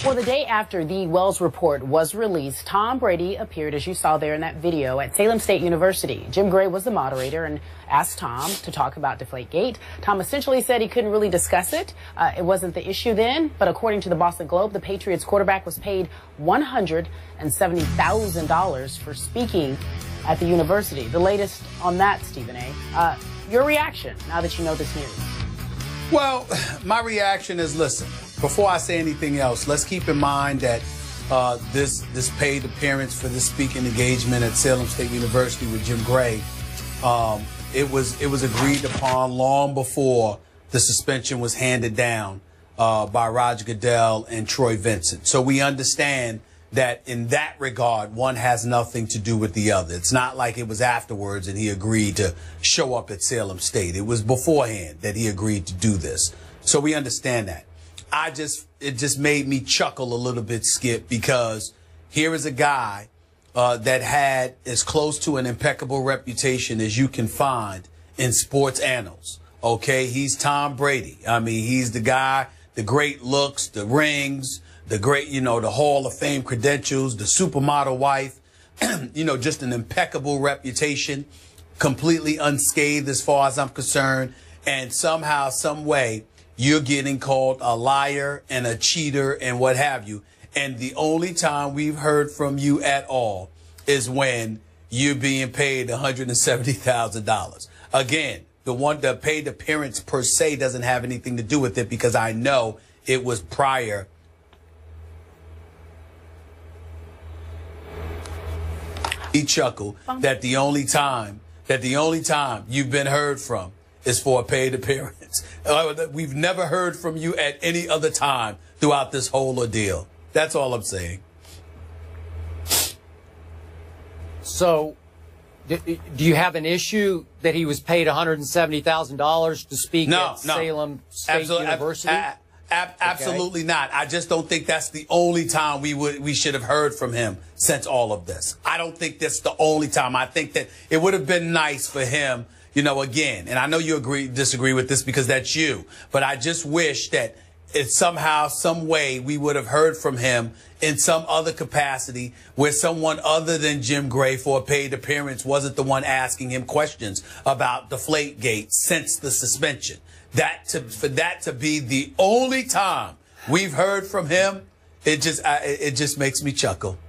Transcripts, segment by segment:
For the day after the Wells report was released, Tom Brady appeared, as you saw there in that video, at Salem State University. Jim Gray was the moderator and asked Tom to talk about Deflategate. Tom essentially said he couldn't really discuss it. It wasn't the issue then, but according to the Boston Globe, the Patriots quarterback was paid $170,000 for speaking at the university. The latest on that, Stephen A. Your reaction now that you know this news? Well, my reaction is, listen, before I say anything else, let's keep in mind that this paid appearance for this speaking engagement at Salem State University with Jim Gray, it was agreed upon long before the suspension was handed down by Roger Goodell and Troy Vincent. So we understand that in that regard, one has nothing to do with the other. It's not like it was afterwards and he agreed to show up at Salem State. It was beforehand that he agreed to do this. So we understand that. It just made me chuckle a little bit, Skip, because here is a guy that had as close to an impeccable reputation as you can find in sports annals. Okay, he's Tom Brady. I mean, he's the guy, the great looks, the rings, the great, you know, the Hall of Fame credentials, the supermodel wife, you know, just an impeccable reputation, completely unscathed as far as I'm concerned. And somehow, some way, you're getting called a liar and a cheater and what have you. And the only time we've heard from you at all is when you're being paid $170,000. Again, the paid appearance per se doesn't have anything to do with it because I know it was prior. He chuckled that the only time you've been heard from is for a paid appearance. We've never heard from you at any other time throughout this whole ordeal. That's all I'm saying. So, do you have an issue that he was paid $170,000 to speak at Salem State University? Absolutely not. I just don't think that's the only time we should have heard from him since all of this. I don't think that's the only time. I think that it would have been nice for him, you know, again, and I know you disagree with this because that's you, but I just wish that it somehow, some way we would have heard from him in some other capacity where someone other than Jim Gray for a paid appearance wasn't the one asking him questions about Deflategate since the suspension. For that to be the only time we've heard from him, it just makes me chuckle.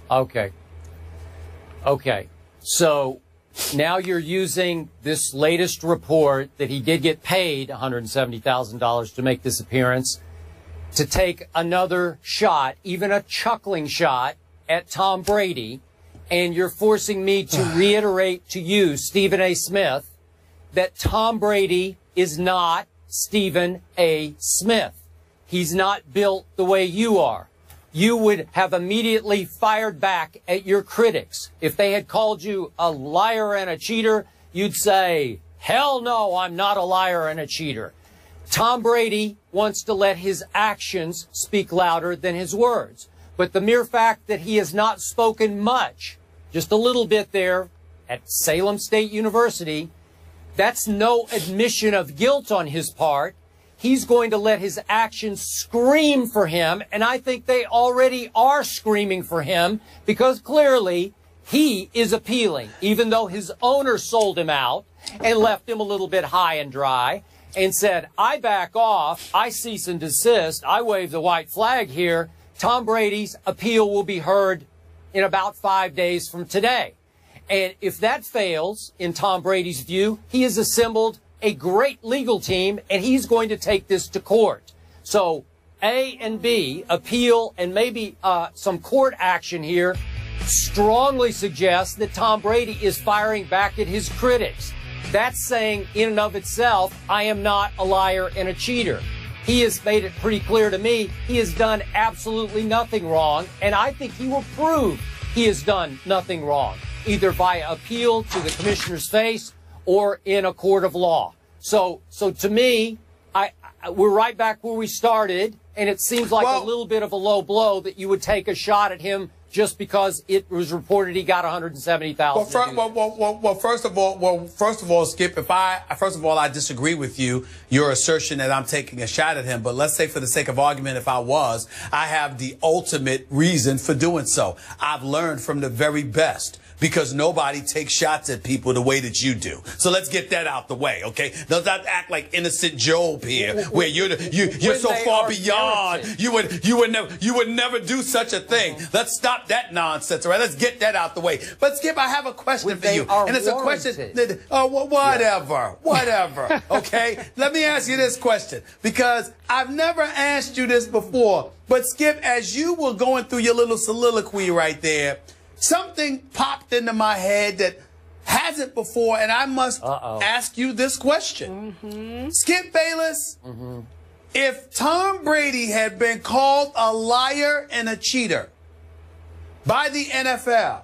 Okay. So now you're using this latest report that he did get paid $170,000 to make this appearance to take another shot, even a chuckling shot, at Tom Brady, and you're forcing me to reiterate to you, Stephen A. Smith, that Tom Brady is not Stephen A. Smith. He's not built the way you are. You would have immediately fired back at your critics. If they had called you a liar and a cheater, you'd say, hell no, I'm not a liar and a cheater. Tom Brady wants to let his actions speak louder than his words. But the mere fact that he has not spoken much, just a little bit there at Salem State University, that's no admission of guilt on his part. He's going to let his actions scream for him, and I think they already are screaming for him because clearly he is appealing, even though his owner sold him out and left him a little bit high and dry and said, I back off, I cease and desist, I wave the white flag here. Tom Brady's appeal will be heard in about 5 days from today. And if that fails, in Tom Brady's view, he has assembled a great legal team, and he's going to take this to court. So A and B, appeal and maybe some court action here, strongly suggests that Tom Brady is firing back at his critics. That's saying, in and of itself, I am not a liar and a cheater. He has made it pretty clear to me he has done absolutely nothing wrong, and I think he will prove he has done nothing wrong, either via appeal to the commissioner's face or in a court of law. So to me, we're right back where we started, and it seems like a little bit of a low blow that you would take a shot at him just because it was reported he got $170,000. Well, first of all, Skip, first of all, I disagree with your assertion that I'm taking a shot at him. But let's say, for the sake of argument, if I was, I have the ultimate reason for doing so. I've learned from the very best, because nobody takes shots at people the way that you do. So let's get that out the way, okay? Let's not act like innocent Job here, where you're so far beyond. You would never do such a thing. Let's stop that nonsense, all right? Let's get that out the way. But Skip, I have a question for you, and it's a question. Whatever. Okay, let me ask you this question, because I've never asked you this before. But Skip, as you were going through your little soliloquy right there, something popped into my head that hasn't before, and I must ask you this question. Skip Bayless, if Tom Brady had been called a liar and a cheater by the NFL,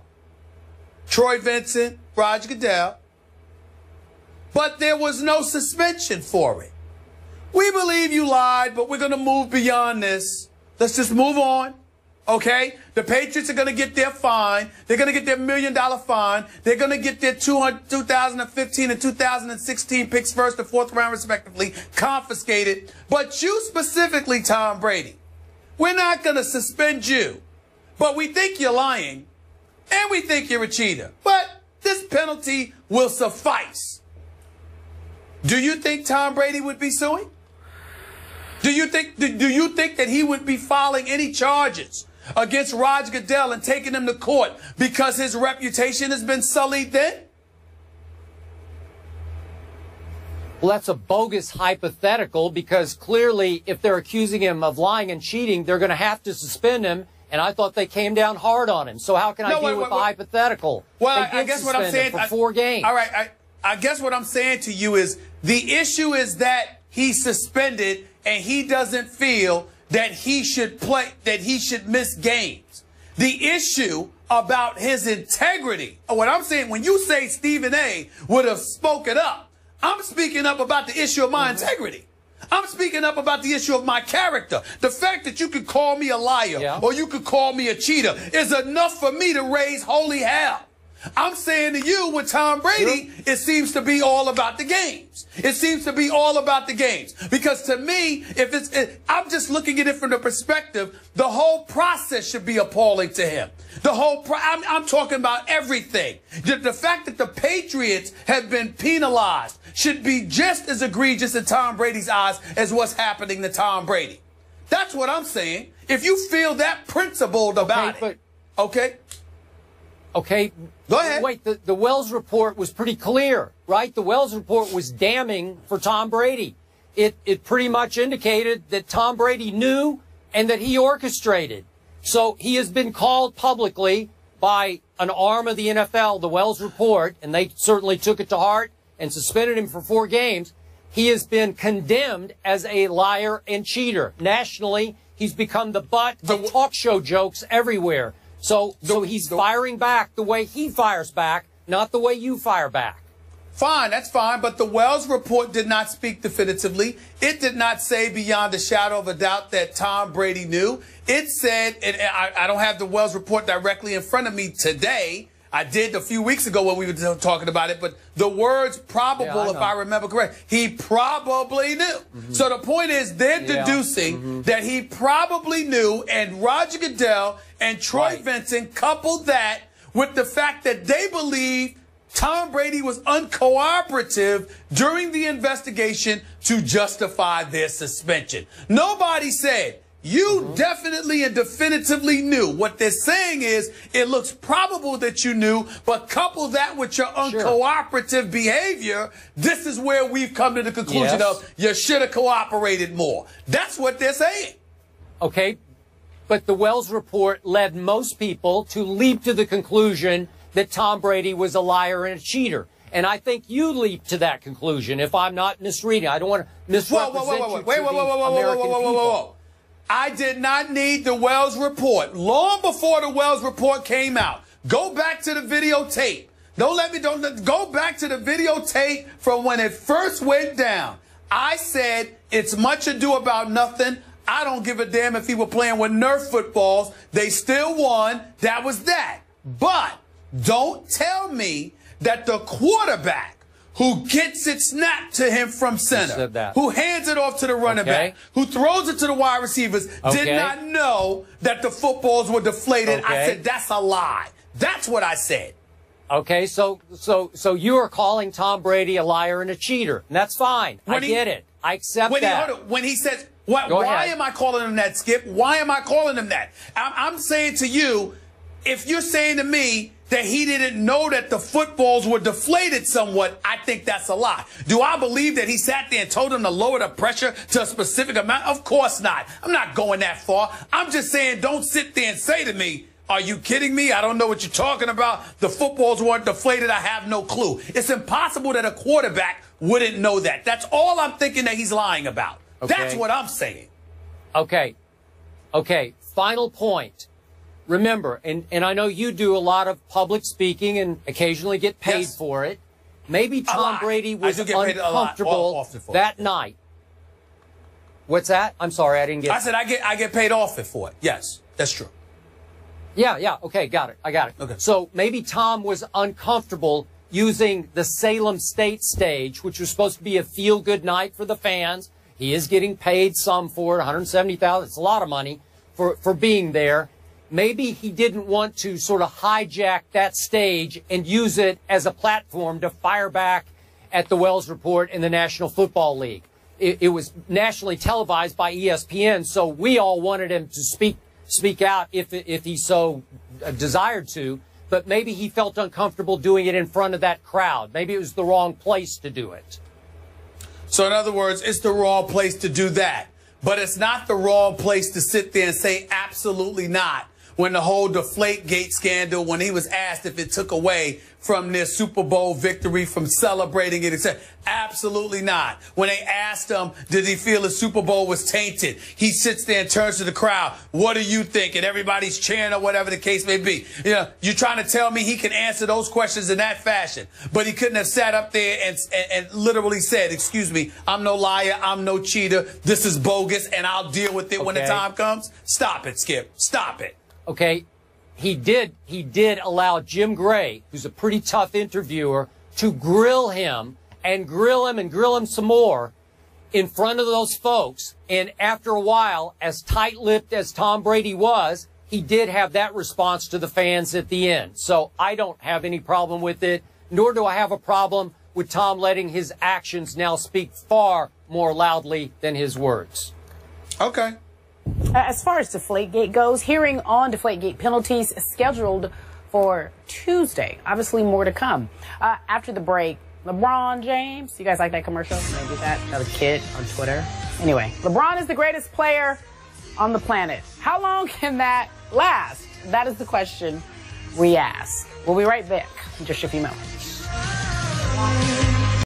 Troy Vincent, Roger Goodell, but there was no suspension for it, we believe you lied, but we're going to move beyond this. Let's just move on. Okay, the Patriots are going to get their fine. They're going to get their $1 million fine. They're going to get their 2015 and 2016 picks, first and fourth round, respectively, confiscated. But you specifically, Tom Brady, we're not going to suspend you. But we think you're lying, and we think you're a cheater. But this penalty will suffice. Do you think Tom Brady would be suing? Do you think that he would be filing any charges against Roger Goodell and taking him to court because his reputation has been sullied then? Well, that's a bogus hypothetical, because clearly if they're accusing him of lying and cheating, they're going to have to suspend him. And I thought they came down hard on him. So how can I deal with the hypothetical? Well, I guess what I'm saying for 4 games. All right, I guess what I'm saying to you is the issue is that he's suspended and he doesn't feel that he should play, that he should miss games. The issue about his integrity, what I'm saying, when you say Stephen A. would have spoken up, I'm speaking up about the issue of my integrity. I'm speaking up about the issue of my character. The fact that you could call me a liar or you could call me a cheater is enough for me to raise holy hell. I'm saying to you, with Tom Brady, it seems to be all about the games. It seems to be all about the games. Because to me, I'm just looking at it from the perspective, the whole process should be appalling to him. I'm talking about everything. The fact that the Patriots have been penalized should be just as egregious in Tom Brady's eyes as what's happening to Tom Brady. That's what I'm saying. If you feel that principled about it. Okay? Okay. Go ahead. Wait, the Wells report was pretty clear, right? The Wells report was damning for Tom Brady. It pretty much indicated that Tom Brady knew and that he orchestrated. So he has been called publicly by an arm of the NFL, the Wells report, and they certainly took it to heart and suspended him for 4 games. He has been condemned as a liar and cheater. Nationally, he's become the butt of talk show jokes everywhere. So he's firing back the way he fires back, not the way you fire back. Fine, that's fine. But the Wells report did not speak definitively. It did not say beyond a shadow of a doubt that Tom Brady knew. It said, and I don't have the Wells report directly in front of me today. I did a few weeks ago when we were talking about it, but the words probable, if I remember correct, he probably knew. So the point is they're deducing that he probably knew, and Roger Goodell and Troy Vincent coupled that with the fact that they believe Tom Brady was uncooperative during the investigation to justify their suspension. Nobody said, you definitely and definitively knew. What they're saying is it looks probable that you knew, but couple that with your uncooperative behavior, this is where we've come to the conclusion of you should have cooperated more. That's what they're saying. Okay, but the Wells report led most people to leap to the conclusion that Tom Brady was a liar and a cheater. And I think you leap to that conclusion, if I'm not misreading. I don't want to misrepresent you to the American people. I did not need the Wells report. Long before the Wells report came out, go back to the videotape. Go back to the videotape from when it first went down. I said, it's much ado about nothing. I don't give a damn if he were playing with Nerf footballs. They still won. That was that. But don't tell me that the quarterback who gets it snapped to him from center, who hands it off to the running back, who throws it to the wide receivers, did not know that the footballs were deflated. I said, that's a lie. That's what I said. Okay, so you are calling Tom Brady a liar and a cheater, and that's fine. I get it. I accept that. When he says, why am I calling him that, Skip? Why am I calling him that? I'm saying to you, if you're saying to me that he didn't know that the footballs were deflated somewhat, I think that's a lie. Do I believe that he sat there and told him to lower the pressure to a specific amount? Of course not. I'm not going that far. I'm just saying, don't sit there and say to me, are you kidding me? I don't know what you're talking about. The footballs weren't deflated. I have no clue. It's impossible that a quarterback wouldn't know that. That's all I'm thinking that he's lying about. That's what I'm saying. Okay. Final point. Remember, and I know you do a lot of public speaking and occasionally get paid for it. Maybe Tom Brady was uncomfortable that night. What's that? I'm sorry, I didn't get it. I said I get paid off it for it. Yes, that's true. Yeah. Okay, got it. I got it. Okay. So maybe Tom was uncomfortable using the Salem State stage, which was supposed to be a feel-good night for the fans. He is getting paid some for it, $170,000. It's a lot of money for being there. Maybe he didn't want to sort of hijack that stage and use it as a platform to fire back at the Wells Report and the National Football League. It was nationally televised by ESPN, so we all wanted him to speak out if he so desired to, but maybe he felt uncomfortable doing it in front of that crowd. Maybe it was the wrong place to do it. So in other words, it's the wrong place to do that, but it's not the wrong place to sit there and say absolutely not. When the whole Deflategate scandal, when he was asked if it took away from their Super Bowl victory, from celebrating it, he said, absolutely not. When they asked him, did he feel the Super Bowl was tainted? He sits there and turns to the crowd. What do you think? And everybody's cheering or whatever the case may be. You know, you're trying to tell me he can answer those questions in that fashion, but he couldn't have sat up there and literally said, excuse me, I'm no liar, I'm no cheater, this is bogus, and I'll deal with it when the time comes? Stop it, Skip. Stop it. Okay, he did allow Jim Gray, who's a pretty tough interviewer, to grill him and grill him some more in front of those folks. And after a while, as tight-lipped as Tom Brady was, he did have that response to the fans at the end. So I don't have any problem with it, nor do I have a problem with Tom letting his actions now speak far more loudly than his words. Okay. As far as Deflategate goes, hearing on Deflategate penalties is scheduled for Tuesday. Obviously, more to come. After the break, LeBron James. You guys like that commercial? Maybe that was a kid on Twitter. Anyway, LeBron is the greatest player on the planet. How long can that last? That is the question we ask. We'll be right back in just a few moments.